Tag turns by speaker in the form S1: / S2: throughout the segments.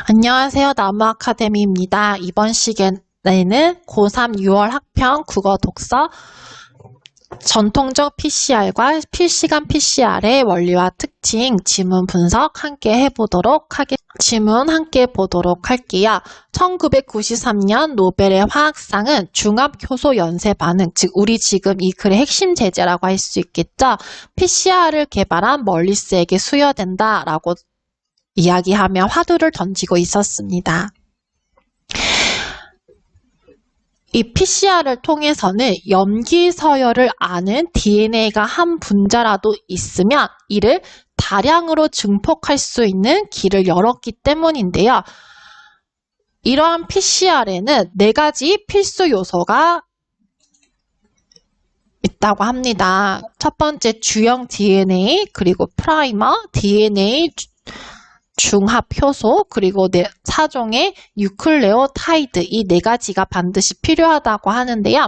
S1: 안녕하세요. 나무아카데미입니다. 이번 시간에는 고3 6월 학평 국어 독서 전통적 PCR과 실시간 PCR의 원리와 특징, 지문 분석 함께 지문 함께 보도록 할게요. 1993년 노벨의 화학상은 중합효소 연쇄 반응, 즉 우리 지금 이 글의 핵심 제재라고 할 수 있겠죠. PCR을 개발한 멀리스에게 수여된다라고 이야기하며 화두를 던지고 있었습니다. 이 PCR을 통해서는 염기 서열을 아는 DNA가 한 분자라도 있으면 이를 다량으로 증폭할 수 있는 길을 열었기 때문인데요. 이러한 PCR에는 4가지 필수 요소가 있다고 합니다. 첫 번째 주형 DNA, 그리고 프라이머, DNA 중합 효소, 그리고 4종의 뉴클레오타이드, 이 4가지가 반드시 필요하다고 하는데요.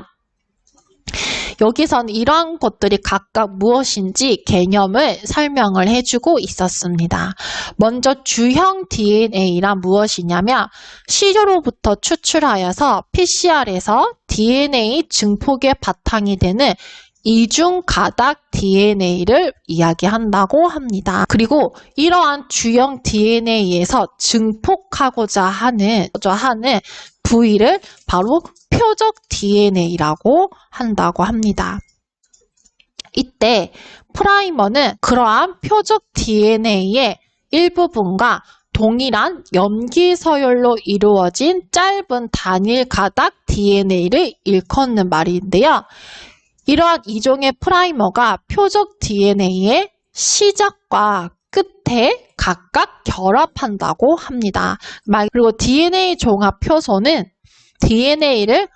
S1: 여기서는 이러한 것들이 각각 무엇인지 개념을 설명을 해주고 있었습니다. 먼저 주형 DNA란 무엇이냐면 시료로부터 추출하여서 PCR에서 DNA 증폭의 바탕이 되는 이중가닥 DNA를 이야기한다고 합니다. 그리고 이러한 주형 DNA에서 증폭하고자 하는 부위를 바로 표적 DNA라고 한다고 합니다. 이때 프라이머는 그러한 표적 DNA의 일부분과 동일한 염기 서열로 이루어진 짧은 단일 가닥 DNA를 일컫는 말인데요. 이러한 이종의 프라이머가 표적 DNA의 시작과 끝에 각각 결합한다고 합니다. 그리고 DNA 종합 효소는 DNA를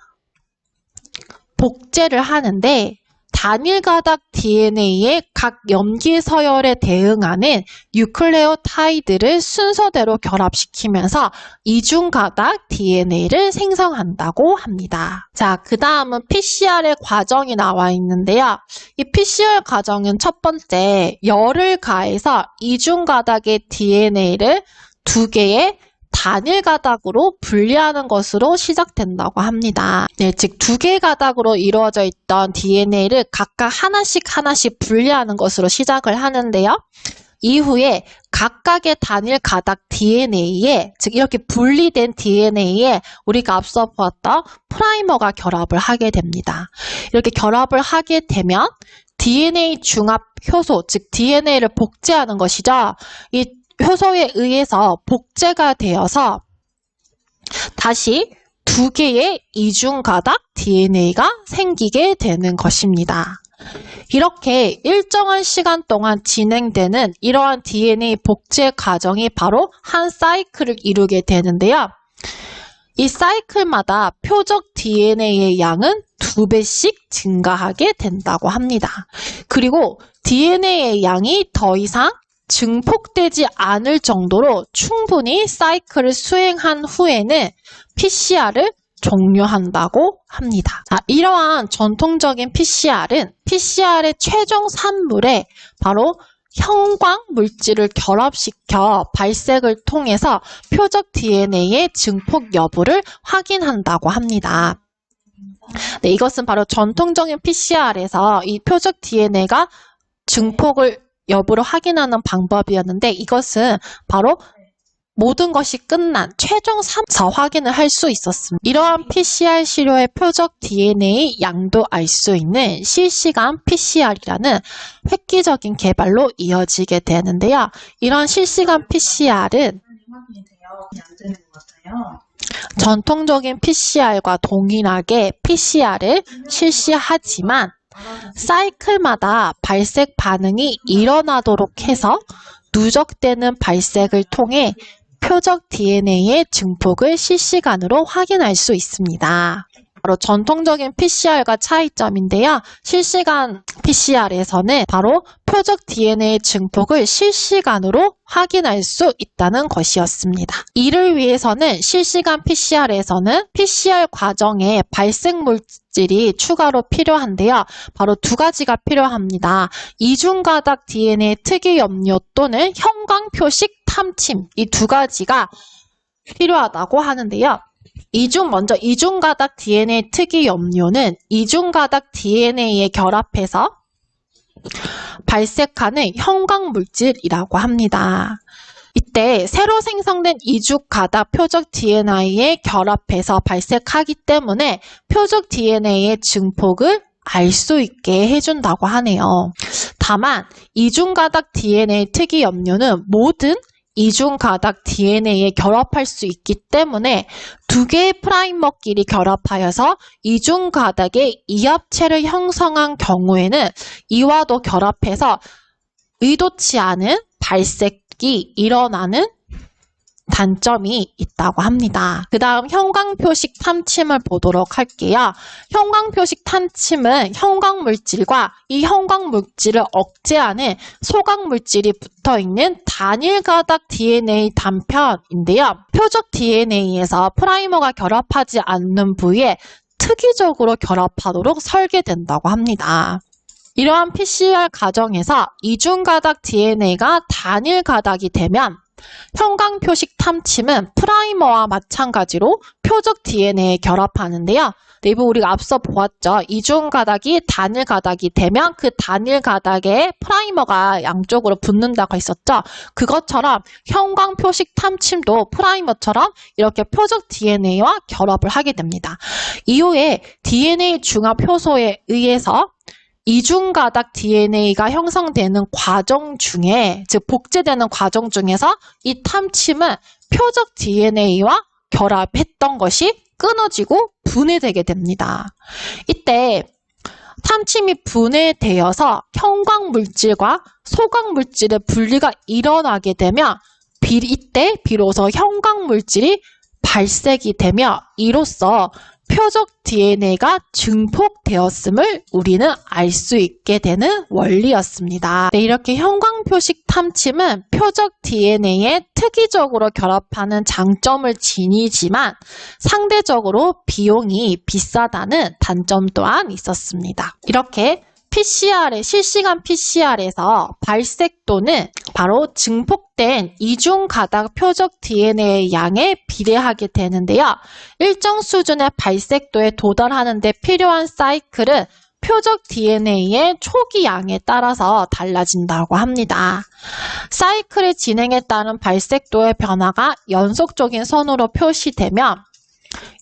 S1: 복제를 하는데 단일 가닥 DNA의 각 염기 서열에 대응하는 뉴클레오타이드를 순서대로 결합시키면서 이중 가닥 DNA를 생성한다고 합니다. 자, 그 다음은 PCR의 과정이 나와 있는데요. 이 PCR 과정은 첫 번째, 열을 가해서 이중 가닥의 DNA를 2개의 단일 가닥으로 분리하는 것으로 시작된다고 합니다. 네, 즉 2개 가닥으로 이루어져 있던 DNA를 각각 하나씩 분리하는 것으로 시작을 하는데요. 이후에 각각의 단일 가닥 DNA에, 즉 이렇게 분리된 DNA에 우리가 앞서 보았던 프라이머가 결합을 하게 됩니다. 이렇게 결합을 하게 되면 DNA 중합 효소, 즉 DNA를 복제하는 것이죠. 이 효소에 의해서 복제가 되어서 다시 2개의 이중가닥 DNA가 생기게 되는 것입니다. 이렇게 일정한 시간 동안 진행되는 이러한 DNA 복제 과정이 바로 한 사이클을 이루게 되는데요. 이 사이클마다 표적 DNA의 양은 2배씩 증가하게 된다고 합니다. 그리고 DNA의 양이 더 이상 증폭되지 않을 정도로 충분히 사이클을 수행한 후에는 PCR을 종료한다고 합니다. 자, 이러한 전통적인 PCR은 PCR의 최종 산물에 바로 형광 물질을 결합시켜 발색을 통해서 표적 DNA의 증폭 여부를 확인한다고 합니다. 네, 이것은 바로 전통적인 PCR에서 이 표적 DNA가 증폭을 여부를 확인하는 방법이었는데 이것은 바로 모든 것이 끝난 최종 3차 확인을 할 수 있었습니다. 이러한 PCR 시료의 표적 DNA 양도 알 수 있는 실시간 PCR이라는 획기적인 개발로 이어지게 되는데요. 이런 실시간 PCR은 전통적인 PCR과 동일하게 PCR을 실시하지만 사이클마다 발색 반응이 일어나도록 해서 누적되는 발색을 통해 표적 DNA의 증폭을 실시간으로 확인할 수 있습니다. 바로 전통적인 PCR과 차이점인데요. 실시간 PCR에서는 바로 표적 DNA 증폭을 실시간으로 확인할 수 있다는 것이었습니다. 이를 위해서는 실시간 PCR에서는 PCR 과정에 발색 물질이 추가로 필요한데요. 바로 2가지가 필요합니다. 이중가닥 DNA 특이 염료 또는 형광 표식 탐침, 이 2가지가 필요하다고 하는데요. 먼저 이중가닥 DNA 특이 염료는 이중가닥 DNA에 결합해서 발색하는 형광물질이라고 합니다. 이때 새로 생성된 이중가닥 표적 DNA에 결합해서 발색하기 때문에 표적 DNA의 증폭을 알 수 있게 해준다고 하네요. 다만 이중가닥 DNA 특이 염료는 모든 이중가닥 DNA에 결합할 수 있기 때문에 두 개의 프라이머끼리 결합하여서 이중가닥의 이합체를 형성한 경우에는 이와도 결합해서 의도치 않은 발색이 일어나는 단점이 있다고 합니다. 그 다음 형광표식 탐침을 보도록 할게요. 형광표식 탐침은 형광물질과 이 형광물질을 억제하는 소각물질이 붙어있는 단일가닥 DNA 단편인데요. 표적 DNA에서 프라이머가 결합하지 않는 부위에 특이적으로 결합하도록 설계된다고 합니다. 이러한 PCR 과정에서 이중가닥 DNA가 단일가닥이 되면 형광표식 탐침은 프라이머와 마찬가지로 표적 DNA에 결합하는데요. 내부 우리가 앞서 보았죠. 이중가닥이 단일가닥이 되면 그 단일가닥에 프라이머가 양쪽으로 붙는다고 했었죠. 그것처럼 형광표식 탐침도 프라이머처럼 이렇게 표적 DNA와 결합을 하게 됩니다. 이후에 DNA 중합 효소에 의해서 이중가닥 DNA가 형성되는 과정 중에, 즉 복제되는 과정 중에서 이 탐침은 표적 DNA와 결합했던 것이 끊어지고 분해되게 됩니다. 이때 탐침이 분해되어서 형광물질과 소각물질의 분리가 일어나게 되면 이때 비로소 형광물질이 발색이 되며 이로써 표적 DNA가 증폭되었음을 우리는 알 수 있게 되는 원리였습니다. 네, 이렇게 형광표식 탐침은 표적 DNA에 특이적으로 결합하는 장점을 지니지만 상대적으로 비용이 비싸다는 단점 또한 있었습니다. 이렇게 실시간 PCR에서 발색도는 바로 증폭된 이중가닥 표적 DNA의 양에 비례하게 되는데요. 일정 수준의 발색도에 도달하는 데 필요한 사이클은 표적 DNA의 초기 양에 따라서 달라진다고 합니다. 사이클의 진행에 따른 발색도의 변화가 연속적인 선으로 표시되면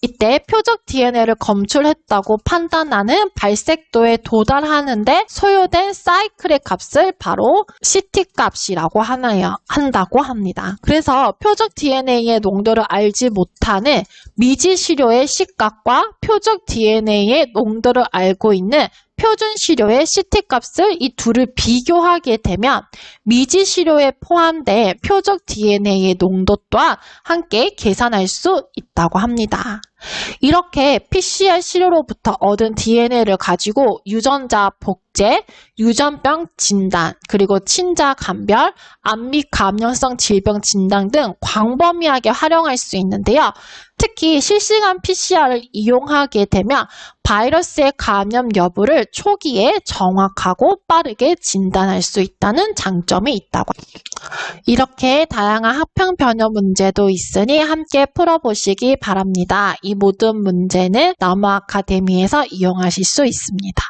S1: 이때 표적 DNA를 검출했다고 판단하는 발색도에 도달하는데 소요된 사이클의 값을 바로 CT 값이라고 한다고 합니다. 그래서 표적 DNA의 농도를 알지 못하는 미지시료의 C값과 표적 DNA의 농도를 알고 있는 표준시료의 CT 값을 이 둘을 비교하게 되면 미지시료에 포함된 표적 DNA의 농도 또한 함께 계산할 수 있다고 합니다. 이렇게 PCR 시료로부터 얻은 DNA를 가지고 유전자 복제, 유전병 진단, 그리고 친자 감별, 암 및 감염성 질병 진단 등 광범위하게 활용할 수 있는데요. 특히 실시간 PCR을 이용하게 되면 바이러스의 감염 여부를 초기에 정확하고 빠르게 진단할 수 있다는 장점이 있다고 합니다. 이렇게 다양한 합평 변형 문제도 있으니 함께 풀어보시기 바랍니다. 이 모든 문제는 나무 아카데미에서 이용하실 수 있습니다.